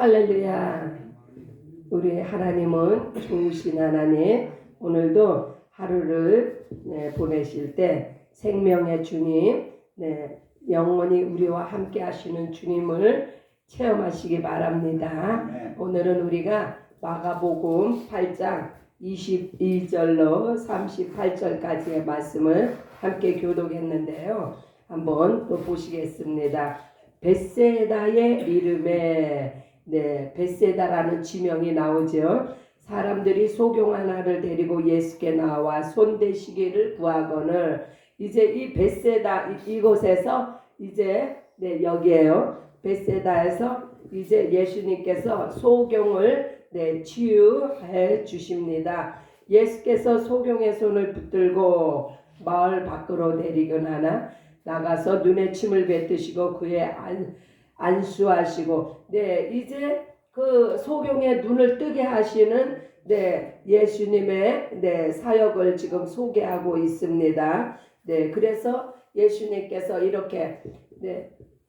할렐루야. 우리 하나님은 좋으신 하나님, 오늘도 하루를 보내실 때 생명의 주님, 영원히 우리와 함께 하시는 주님을 체험하시기 바랍니다. 오늘은 우리가 마가복음 8장 22절로 38절까지의 말씀을 함께 교독했는데요. 한번 또 보시겠습니다. 벳세다의 이름에 벳세다라는 지명이 나오죠. 사람들이 소경 하나를 데리고 예수께 나와 손대시기를 구하거늘. 이제 이 벳세다 이곳에서 이제 여기에요. 벳세다에서 이제 예수님께서 소경을 치유해 주십니다. 예수께서 소경의 손을 붙들고 마을 밖으로 데리거나 나가서 눈에 침을 뱉으시고 그의 안수하시고 이제 그 소경의 눈을 뜨게 하시는 예수님의 사역을 지금 소개하고 있습니다. 그래서 예수님께서 이렇게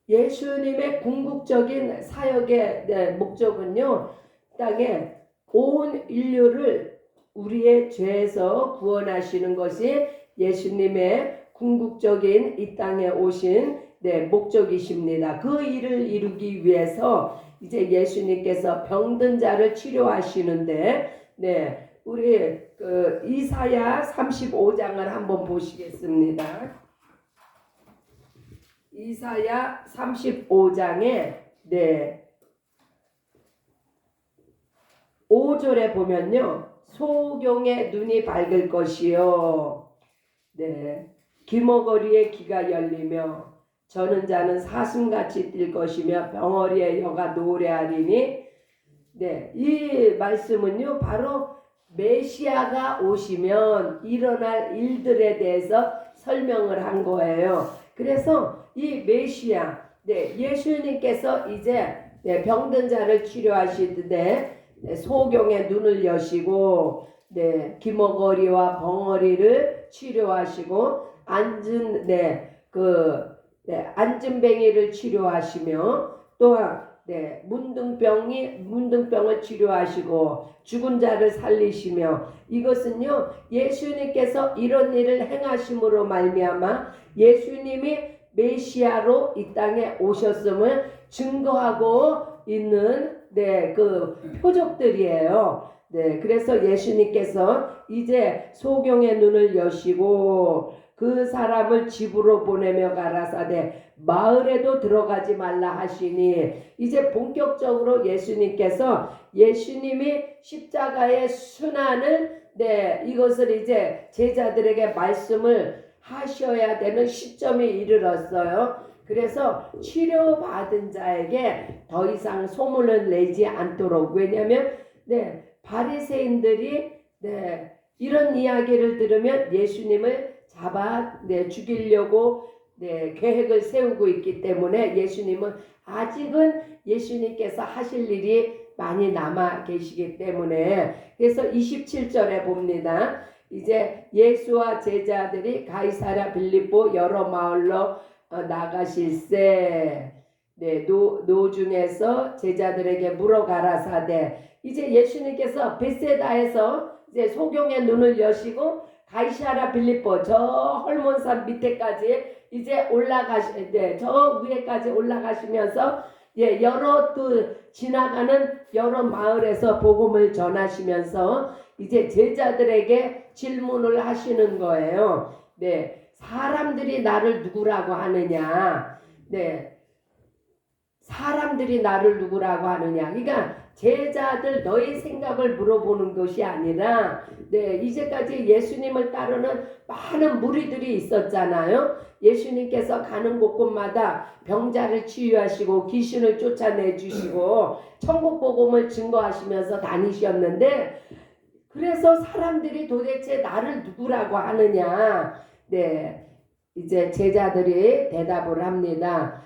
예수님의 궁극적인 사역의 목적은요, 땅에 온 인류를 우리의 죄에서 구원하시는 것이 예수님의 궁극적인 이 땅에 오신 목적이십니다. 그 일을 이루기 위해서 이제 예수님께서 병든 자를 치료하시는데 우리 이사야 35장을 한번 보시겠습니다. 이사야 35장에 5절에 보면요, 소경의 눈이 밝을 것이요 귀머거리의 귀가 열리며 저는 자는 사슴같이 뛸 것이며 병어리의 여가 노래하리니 이 말씀은요 바로 메시아가 오시면 일어날 일들에 대해서 설명을 한 거예요. 그래서 이 메시아 예수님께서 이제 병든 자를 치료하시는데 소경의 눈을 여시고 귀머거리와 벙어리를 치료하시고 안진뱅이를 치료하시며 또한 문둥병을 치료하시고 죽은 자를 살리시며 이것은요 예수님께서 이런 일을 행하심으로 말미암아 예수님이 메시아로 이 땅에 오셨음을 증거하고 있는 그 표적들이에요. 그래서 예수님께서 이제 소경의 눈을 여시고 그 사람을 집으로 보내며 가라사대 마을에도 들어가지 말라 하시니 이제 본격적으로 예수님께서 예수님이 십자가의 순환을 이것을 이제 제자들에게 말씀을 하셔야 되는 시점이 이르렀어요. 그래서 치료받은 자에게 더 이상 소문을 내지 않도록, 왜냐하면 바리새인들이 이런 이야기를 들으면 예수님을 잡아 죽이려고 계획을 세우고 있기 때문에 예수님은 아직은 예수님께서 하실 일이 많이 남아 계시기 때문에 그래서 27절에 봅니다. 이제 예수와 제자들이 가이사랴 빌립보 여러 마을로 나가실세 노중에서 제자들에게 물어가라사대 이제 예수님께서 벳세다에서 이제 소경의 눈을 여시고 가이사랴 빌립보 저 헐몬산 밑에까지 이제 저 위에까지 올라가시면서 여러 지나가는 여러 마을에서 복음을 전하시면서 이제 제자들에게 질문을 하시는 거예요. 사람들이 나를 누구라고 하느냐? 사람들이 나를 누구라고 하느냐? 그러니까 제자들 너의 생각을 물어보는 것이 아니라 이제까지 예수님을 따르는 많은 무리들이 있었잖아요. 예수님께서 가는 곳곳마다 병자를 치유하시고 귀신을 쫓아내 주시고 천국 복음을 증거하시면서 다니셨는데 그래서 사람들이 도대체 나를 누구라고 하느냐? 이제 제자들이 대답을 합니다.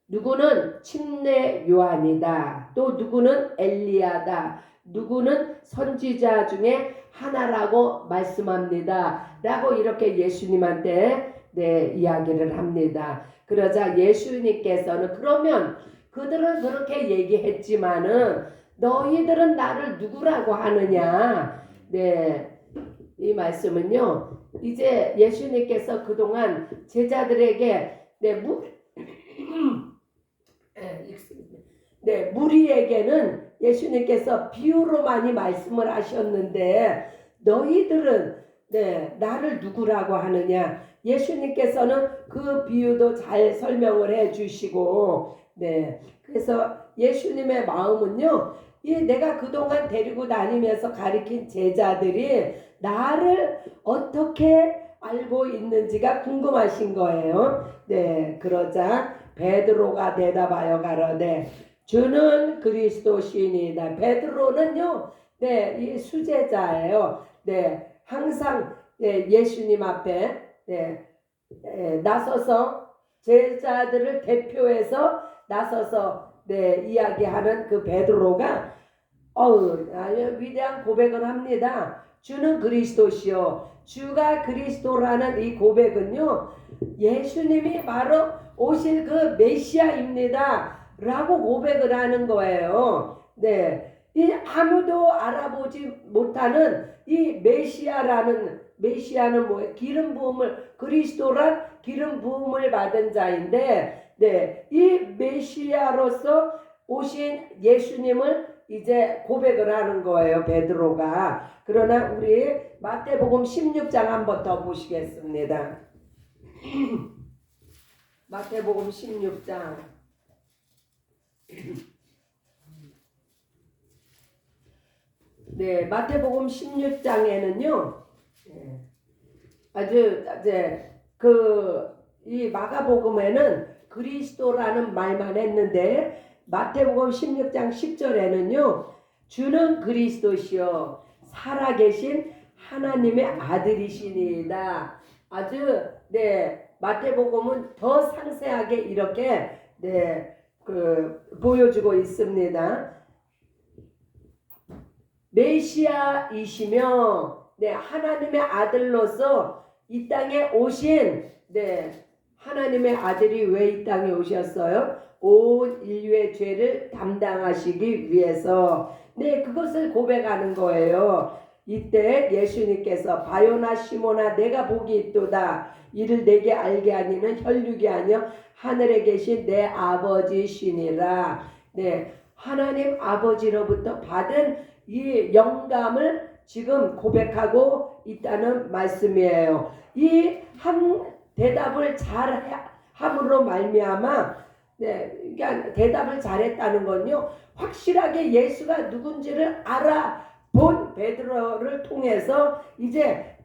누구는 침례 요한이다. 또 누구는 엘리야다. 누구는 선지자 중에 하나라고 말씀합니다. 라고 이렇게 예수님한테 이야기를 합니다. 그러자 예수님께서는 그러면 그들은 그렇게 얘기했지만은 너희들은 나를 누구라고 하느냐. 네, 이 말씀은요. 이제 예수님께서 그동안 제자들에게 무리에게는 예수님께서 비유로 많이 말씀을 하셨는데 너희들은 나를 누구라고 하느냐. 예수님께서는 그 비유도 잘 설명을 해 주시고 그래서 예수님의 마음은요. 내가 그동안 데리고 다니면서 가르친 제자들이 나를 어떻게 알고 있는지가 궁금하신 거예요. 그러자 베드로가 대답하여 가로되 주는 그리스도시니이다. 베드로는요, 이 수제자예요. 항상 예수님 앞에 나서서 제자들을 대표해서 나서서 이야기하는 그 베드로가 위대한 고백을 합니다. 주는 그리스도시요. 주가 그리스도라는 이 고백은요, 예수님이 바로 오실 그 메시아입니다. 라고 고백을 하는 거예요. 이 아무도 알아보지 못하는 이 메시아는 뭐예요? 기름 부음을, 그리스도란 기름 부음을 받은 자인데, 이 메시아로서 오신 예수님을 이제 고백을 하는 거예요, 베드로가. 그러나 우리 마태복음 16장 한번 더 보시겠습니다. 마태복음 16장. 마태복음 16장에는요, 아주 이 마가복음에는 그리스도라는 말만 했는데 마태복음 16장 10절에는요, 주는 그리스도시요 살아계신 하나님의 아들이시니이다. 아주 마태복음은 더 상세하게 이렇게 보여주고 있습니다. 메시아이시며 하나님의 아들로서 이 땅에 오신 하나님의 아들이 왜 이 땅에 오셨어요? 온 인류의 죄를 담당하시기 위해서 그것을 고백하는 거예요. 이때 예수님께서 바요나 시몬아 내가 복이 있도다. 이를 내게 알게 하니는 혈육이 아니요 하늘에 계신 내 아버지시니라. 하나님 아버지로부터 받은 이 영감을 지금 고백하고 있다는 말씀이에요. 이 한 대답을 잘 함으로 말미암아 그러니까 대답을 잘했다는 건요, 확실하게 예수가 누군지를 알아본 베드로를 통해서 이제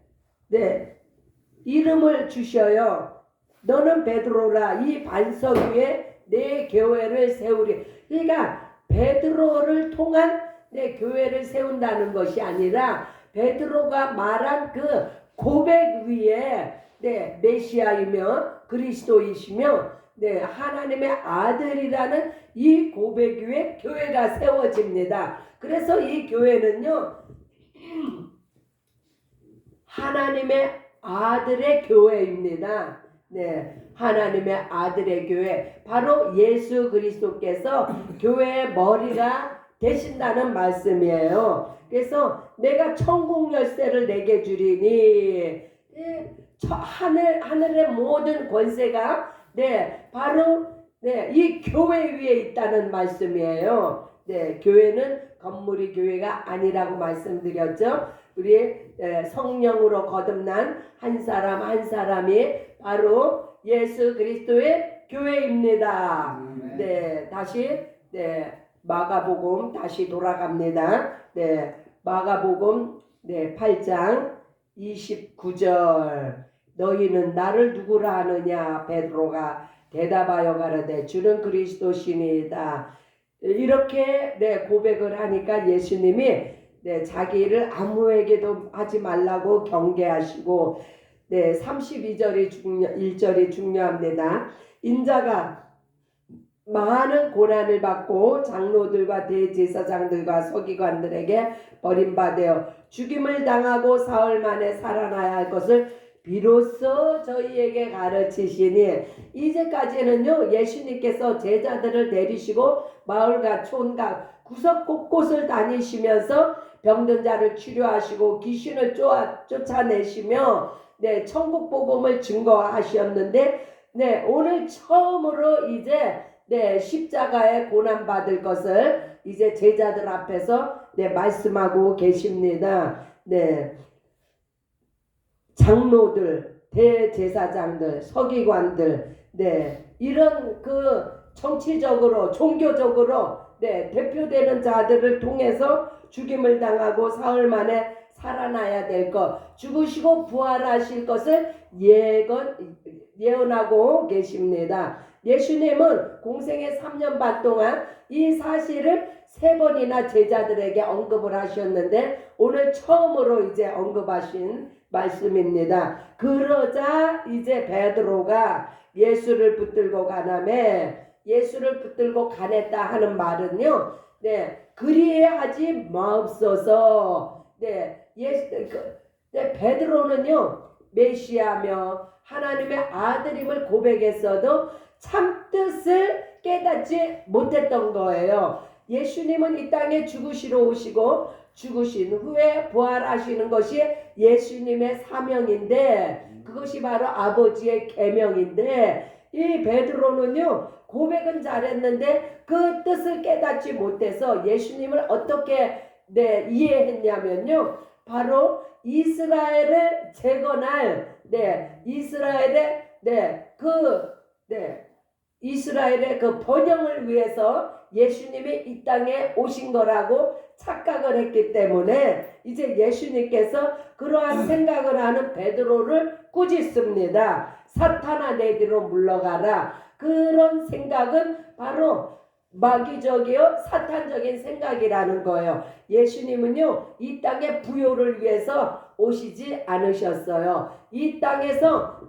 이름을 주셔요. 너는 베드로라. 이 반석 위에 내 교회를 세우리. 그러니까 베드로를 통한 교회를 세운다는 것이 아니라 베드로가 말한 그 고백 위에 메시아이며 그리스도이시며 하나님의 아들이라는 이 고백 위에 교회가 세워집니다. 그래서 이 교회는요, 하나님의 아들의 교회입니다. 하나님의 아들의 교회, 바로 예수 그리스도께서 교회의 머리가 되신다는 말씀이에요. 그래서 내가 천국 열쇠를 내게 주리니 하늘의 모든 권세가 바로 이 교회 위에 있다는 말씀이에요. 교회는 건물이 교회가 아니라고 말씀드렸죠. 우리 성령으로 거듭난 한 사람 한 사람이 바로 예수 그리스도의 교회입니다. 다시 마가복음 다시 돌아갑니다. 마가복음 8장 29절. 너희는 나를 누구라 하느냐? 베드로가 대답하여 가로되 주는 그리스도시니이다. 이렇게 고백을 하니까 예수님이 자기를 아무에게도 하지 말라고 경계하시고 1절이 중요합니다. 인자가 많은 고난을 받고 장로들과 대제사장들과 서기관들에게 버림받아 죽임을 당하고 사흘 만에 살아나야 할 것을 비로소 저희에게 가르치시니 이제까지는요 예수님께서 제자들을 데리시고 마을과 촌과 구석 곳곳을 다니시면서 병든 자를 치료하시고 귀신을 쫓아내시며 네 천국 복음을 증거하셨는데 네 오늘 처음으로 이제 네 십자가에 고난 받을 것을 이제 제자들 앞에서 네 말씀하고 계십니다. 네 장로들, 대제사장들, 서기관들, 네 이런 그 정치적으로 종교적으로 네 대표되는 자들을 통해서 죽임을 당하고 사흘 만에 살아나야 될 것, 죽으시고 부활하실 것을 예언하고 계십니다. 예수님은 공생의 3년 반 동안 이 사실을 3번이나 제자들에게 언급을 하셨는데 오늘 처음으로 이제 언급하신 말씀입니다. 그러자 이제 베드로가 예수를 붙들고 가나매 예수를 붙들고 가냈다 하는 말은요. 네, 그리하지 마옵소서. 네, 베드로는요 메시아며 하나님의 아들임을 고백했어도 참뜻을 깨닫지 못했던 거예요. 예수님은 이 땅에 죽으시러 오시고 죽으신 후에 부활하시는 것이 예수님의 사명인데 그것이 바로 아버지의 계명인데 이 베드로는요 고백은 잘했는데 그 뜻을 깨닫지 못해서 예수님을 어떻게 이해했냐면요 바로 이스라엘을 재건할 이스라엘의 그 번영을 위해서 예수님이 이 땅에 오신 거라고 착각을 했기 때문에 이제 예수님께서 그러한 생각을 하는 베드로를 꾸짖습니다. 사탄아 내 뒤로 물러가라. 그런 생각은 바로 마귀적이요 사탄적인 생각이라는 거예요. 예수님은요 이 땅의 부요를 위해서 오시지 않으셨어요. 이 땅에서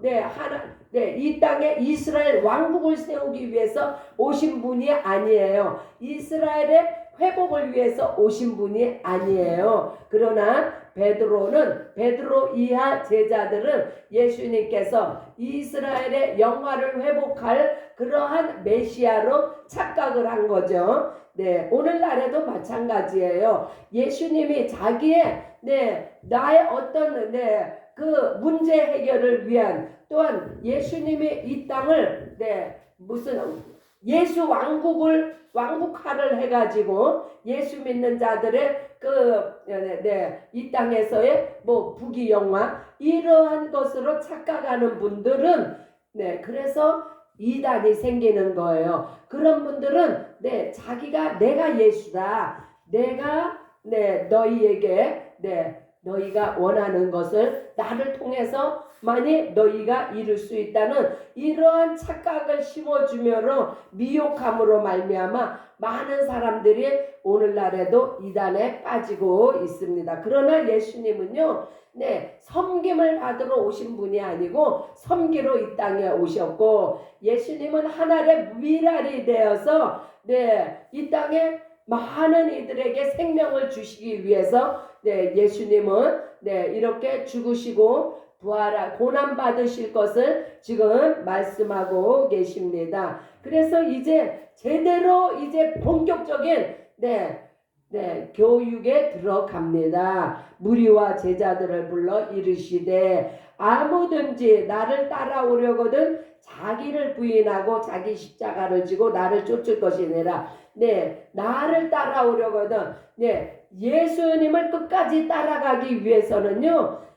이 땅에 이스라엘 왕국을 세우기 위해서 오신 분이 아니에요. 이스라엘의 회복을 위해서 오신 분이 아니에요. 그러나 베드로 이하 제자들은 예수님께서 이스라엘의 영화를 회복할 그러한 메시아로 착각을 한 거죠. 네, 오늘날에도 마찬가지예요. 예수님이 자기의 나의 어떤 그 문제 해결을 위한 또한 예수님이 이 땅을 무슨 예수 왕국화를 해가지고 예수 믿는 자들의 이 땅에서의 뭐 부귀영화 이러한 것으로 착각하는 분들은 그래서 이단이 생기는 거예요. 그런 분들은 자기가 내가 예수다. 내가 너희에게 너희가 원하는 것을 나를 통해서 만일 너희가 이룰 수 있다는 이러한 착각을 심어주므로 미혹함으로 말미암아 많은 사람들이 오늘날에도 이단에 빠지고 있습니다. 그러나 예수님은요 섬김을 받으러 오신 분이 아니고 섬기러 이 땅에 오셨고 예수님은 하늘의 미랄이 되어서 이 땅에 많은 이들에게 생명을 주시기 위해서 예수님은 이렇게 죽으시고 고난 받으실 것을 지금 말씀하고 계십니다. 그래서 이제 제대로 이제 본격적인 교육에 들어갑니다. 무리와 제자들을 불러 이르시되 아무든지 나를 따라오려거든 자기를 부인하고 자기 십자가를 지고 나를 쫓을 것이니라. 나를 따라오려거든 예수님을 끝까지 따라가기 위해서는요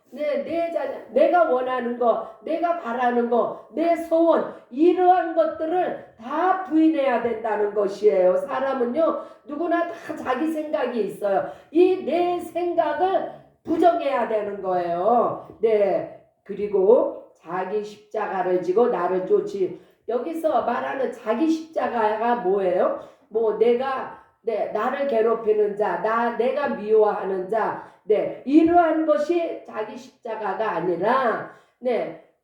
내가 원하는 거, 내가 바라는 거, 내 소원 이러한 것들을 다 부인해야 된다는 것이에요. 사람은요 누구나 다 자기 생각이 있어요. 이 내 생각을 부정해야 되는 거예요. 그리고 자기 십자가를 지고 나를 쫓지. 여기서 말하는 자기 십자가가 뭐예요? 뭐 내가 나를 괴롭히는 자, 내가 미워하는 자, 이러한 것이 자기 십자가가 아니라,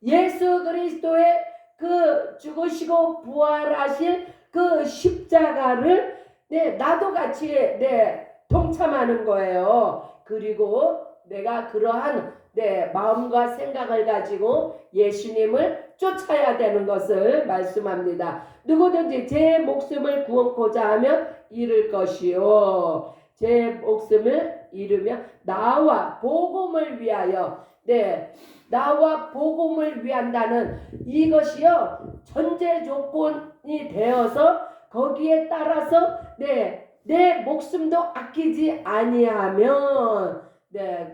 예수 그리스도의 그 죽으시고 부활하실 그 십자가를, 나도 같이, 동참하는 거예요. 그리고 내가 그러한, 네, 마음과 생각을 가지고 예수님을 쫓아야 되는 것을 말씀합니다. 누구든지 제 목숨을 구원코자 하면 잃을 것이요. 제 목숨을 잃으면 나와 복음을 위하여, 네, 나와 복음을 위한다는 이것이요 전제 조건이 되어서 거기에 따라서 내 목숨도 아끼지 아니하면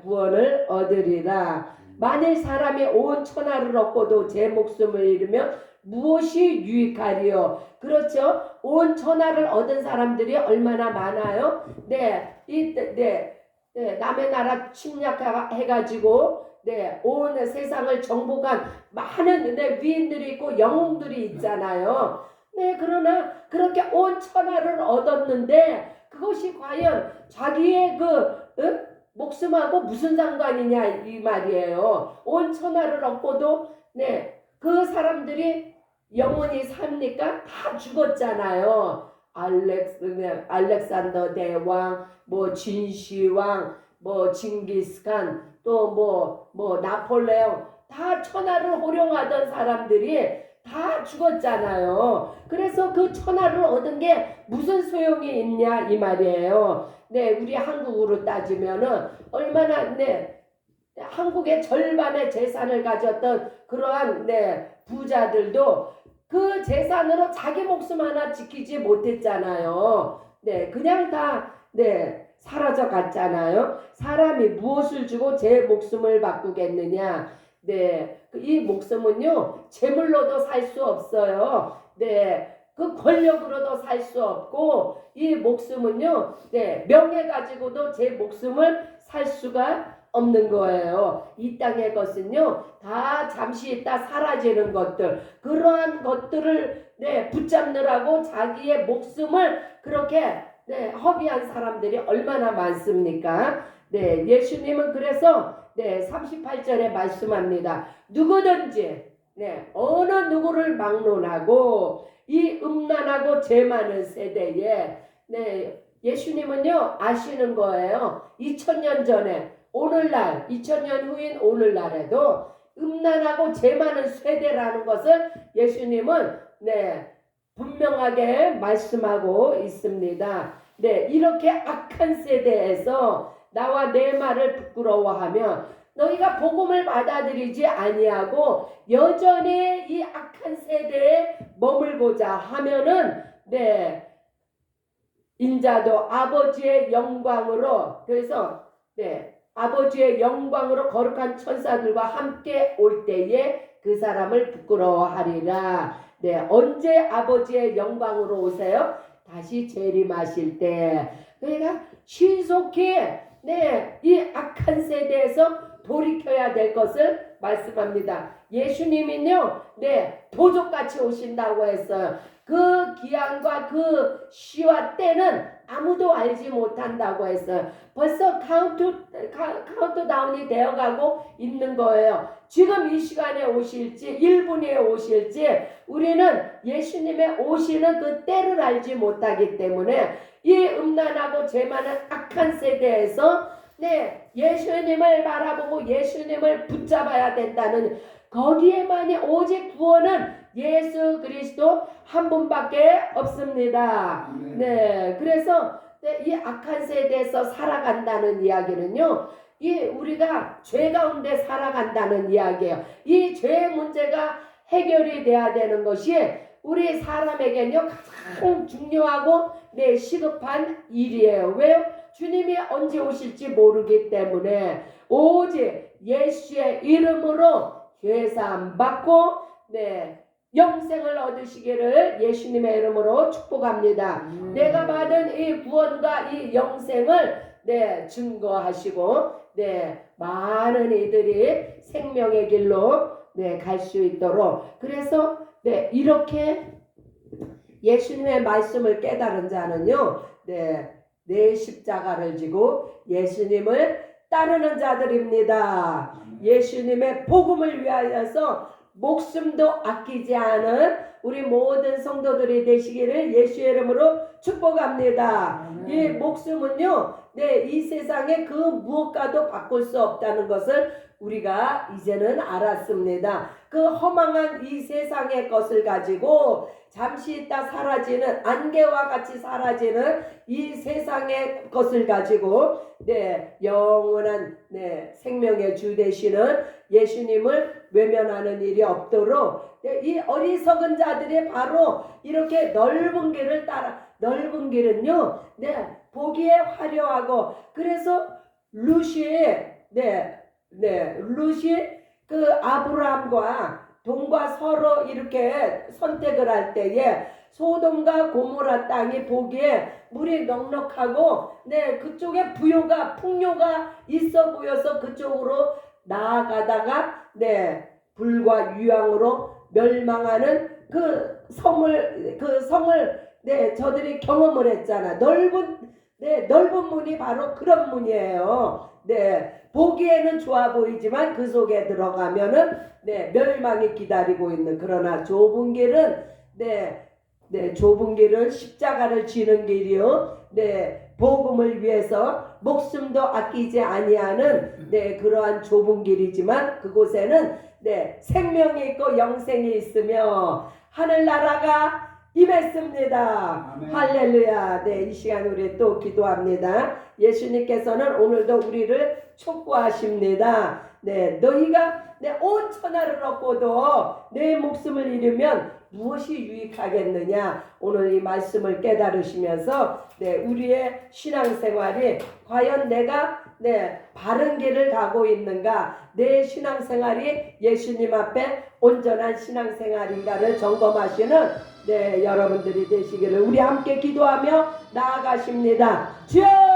구원을 얻으리라. 만일 사람이 온 천하를 얻고도 제 목숨을 잃으면 무엇이 유익하리요? 그렇죠? 온 천하를 얻은 사람들이 얼마나 많아요? 남의 나라 침략해가지고 온 세상을 정복한 많은 위인들이 있고 영웅들이 있잖아요. 그러나 그렇게 온 천하를 얻었는데 그것이 과연 자기의 목숨하고 무슨 상관이냐 이 말이에요. 온 천하를 얻고도 그 사람들이 영원히 삽니까? 다 죽었잖아요. 알렉산더 대왕, 진시황, 징기스칸, 또 나폴레옹, 다 천하를 호령하던 사람들이 다 죽었잖아요. 그래서 그 천하를 얻은 게 무슨 소용이 있냐 이 말이에요. 우리 한국으로 따지면은 얼마나 한국의 절반의 재산을 가졌던 그러한 부자들도 그 재산으로 자기 목숨 하나 지키지 못했잖아요. 그냥 다 사라져 갔잖아요. 사람이 무엇을 주고 제 목숨을 바꾸겠느냐? 이 목숨은요 재물로도 살 수 없어요. 그 권력으로도 살 수 없고 이 목숨은요 명예 가지고도 제 목숨을 살 수가 없는 거예요. 이 땅의 것은요 다 잠시 있다 사라지는 것들, 그러한 것들을 붙잡느라고 자기의 목숨을 그렇게 허비한 사람들이 얼마나 많습니까? 예수님은 그래서 38절에 말씀합니다. 누구든지 어느 누구를 막론하고 이 음란하고 죄 많은 세대에 예수님은요 아시는 거예요. 2000년 전에 오늘날 2000년 후인 오늘날에도 음란하고 죄 많은 세대라는 것을 예수님은 분명하게 말씀하고 있습니다. 이렇게 악한 세대에서 나와 내 말을 부끄러워하면 너희가 복음을 받아들이지 아니하고 여전히 이 악한 세대에 머물고자 하면은 인자도 아버지의 영광으로, 그래서 아버지의 영광으로 거룩한 천사들과 함께 올 때에 그 사람을 부끄러워하리라. 언제 아버지의 영광으로 오세요? 다시 재림하실 때. 그러니까 신속히 이 악한 세대에서 돌이켜야 될 것을 말씀합니다. 예수님은요 도적같이 오신다고 했어요. 그 기한과 그 시와 때는 아무도 알지 못한다고 했어요. 벌써 카운트다운이 되어가고 있는 거예요. 지금 이 시간에 오실지 1분에 오실지 우리는 예수님의 오시는 그 때를 알지 못하기 때문에 이 음란하고 죄 많은 악한 세대에서 예수님을 바라보고 예수님을 붙잡아야 된다는, 거기에만이 오직 구원은 예수 그리스도 한 분밖에 없습니다. 그래서 이 악한 세대에서 살아간다는 이야기는요, 우리가 죄 가운데 살아간다는 이야기예요. 이 죄 문제가 해결이 돼야 되는 것이 우리 사람에게는요 가장 중요하고 시급한 일이에요. 왜요? 주님이 언제 오실지 모르기 때문에 오직 예수의 이름으로 죄사함 받고 영생을 얻으시기를 예수님의 이름으로 축복합니다. 내가 받은 이 구원과 이 영생을 증거하시고 많은 이들이 생명의 길로 갈 수 있도록, 그래서 이렇게 예수님의 말씀을 깨달은 자는요 내 십자가를 지고 예수님을 따르는 자들입니다. 예수님의 복음을 위하여서 목숨도 아끼지 않은 우리 모든 성도들이 되시기를 예수의 이름으로 축복합니다. 이 목숨은요 네, 이 세상에 그 무엇과도 바꿀 수 없다는 것을 우리가 이제는 알았습니다. 그 허망한 이 세상의 것을 가지고 잠시 있다 사라지는 안개와 같이 사라지는 이 세상의 것을 가지고 네, 영원한 네, 생명의 주 되시는 예수님을 외면하는 일이 없도록 네, 이 어리석은 자들이 바로 이렇게 넓은 길을 따라 넓은 길은요, 네, 보기에 화려하고 그래서 룻이 그 아브라함과 동과 서로 이렇게 선택을 할 때에 소돔과 고모라 땅이 보기에 물이 넉넉하고 네, 그쪽에 풍요가 있어 보여서 그쪽으로 나아가다가 네, 불과 유황으로 멸망하는 그 성을 네, 저들이 경험을 했잖아. 넓은 문이 바로 그런 문이에요. 네, 보기에는 좋아 보이지만 그 속에 들어가면은 네, 멸망이 기다리고 있는 그러나 좁은 길은 좁은 길은 십자가를 지는 길이요. 네, 복음을 위해서 목숨도 아끼지 아니하는 네, 그러한 좁은 길이지만 그곳에는 네, 생명이 있고 영생이 있으며 하늘나라가 임했습니다. 아멘. 할렐루야. 네, 이 시간 우리 또 기도합니다. 예수님께서는 오늘도 우리를 촉구하십니다. 네, 너희가 내 온 천하를 얻고도 내 목숨을 잃으면 무엇이 유익하겠느냐. 오늘 이 말씀을 깨달으시면서 네, 우리의 신앙생활이 과연 내가 바른 길을 가고 있는가, 내 신앙생활이 예수님 앞에 온전한 신앙생활인가를 점검하시는 네, 여러분들이 되시기를 우리 함께 기도하며 나아가십니다. 주여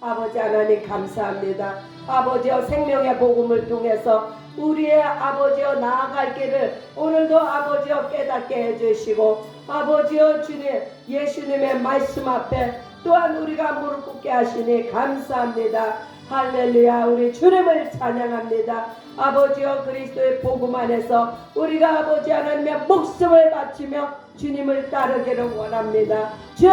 아버지 하나님 감사합니다. 아버지여 생명의 복음을 통해서 우리의 아버지여 나아갈 길을 오늘도 아버지여 깨닫게 해주시고 아버지여 주님 예수님의 말씀 앞에 또한 우리가 무릎 꿇게 하시니 감사합니다. 할렐루야. 우리 주님을 찬양합니다. 아버지여 그리스도의 복음 안에서 우리가 아버지 하나님의 목숨을 바치며 주님을 따르기를 원합니다. 주